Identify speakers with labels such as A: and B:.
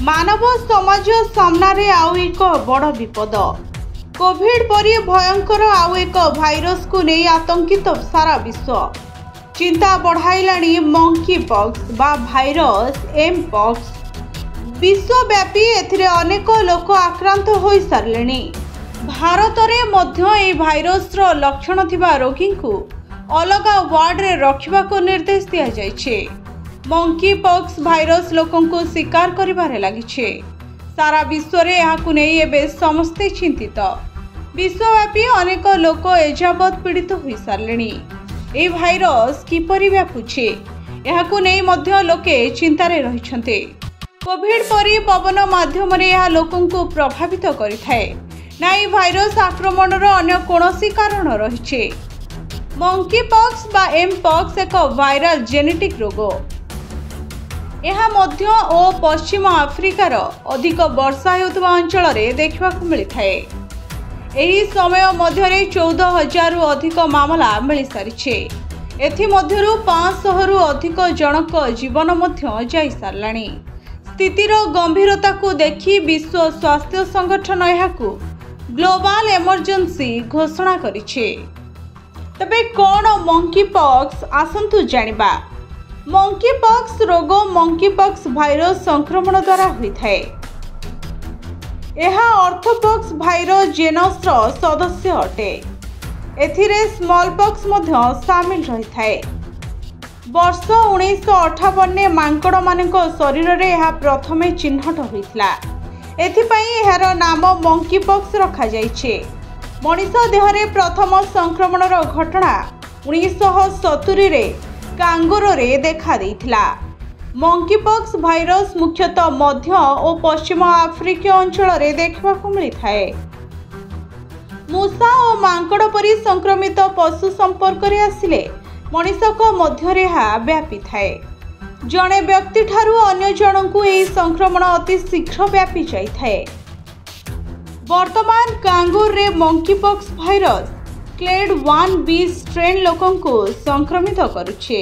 A: मानव समाज सामने आउ एक बड़ विपद। कोविड परी भयंकर आउ एक भाइरस को नहीं आतंकित सारा विश्व। चिंता बढ़ाइलाणी मंकी पॉक्स बा भाइरस एम पॉक्स। विश्वव्यापी एथिरे अनेक लोक आक्रांत हो सारे। भारत में मध्य भाइरस लक्षण थिबा रोगी को अलग वार्ड रे रखिबा को निर्देश दिया जाइछे। मंकी पॉक्स भाइरस लोकों को शिकार करिबारे लागिछे। सारा विश्व रे याकु नै एबे समस्ते चिंतित। विश्वव्यापी अनेक लोक एजाबत पीड़ित हो सारे। ए भाइरस किपरि व्यापुछे याकु नै मध्य लोके चिंतारे रहिछन्ते। कोविड परी पवन माध्यम रे या लोकों को प्रभावित करिथाय ना ए भाइरस आक्रमणर अन्य कोनोसी कारण रहिछे। मंकी पॉक्स बा एम पॉक्स एक वायरल जेनेटिक रोग। यह मध्य और पश्चिम आफ्रिकार अधिक वर्षा होता अंचल देखा मिलता है। यही समय मध्य 14,000 रु अधिक मामला मिल सारी। एथिमध्यरु 500 रु अधिक जनक जीवन जाई सारलाणी। स्थितिर गंभीरता को देखि विश्व स्वास्थ्य संगठन यहाकू ग्लोबल इमरजेंसी घोषणा करिछे। तबे कौन मंकी पॉक्स आसंतु जानिबा। मंकी पॉक्स रोग मंकी पॉक्स भाइरस संक्रमण द्वारा होता है। यह ऑर्थोपॉक्स भाइरस जेनस सदस्य अटे। एथिरे स्मॉल पॉक्स मध्य शामिल रही है। वर्ष 1958 मांकड़ मानक शरीर रे यह प्रथमे चिन्हट होइथिला। एथिपई यार नाम मंकी पॉक्स रखा जाइछे। मनिष देहरे प्रथम संक्रमणर घटना 1970 रे कांगोरो रे देखा देइथिला। मंकी पॉक्स भाइरस मुख्यतः मध्य और पश्चिम आफ्रिकीय अंचल रे देखा मिलता है। मूषा और मांकड़ परी संक्रमित पशु संपर्क रे आसिले मनिषक मध्य व्यापी थाए। जड़े व्यक्ति ठारू अन्य जनकु एही संक्रमण अति शीघ्र व्यापी जाइथाए। वर्तमान कांगोर रे monkey pox virus clade 1B strain लोकों को संक्रमित करुछे।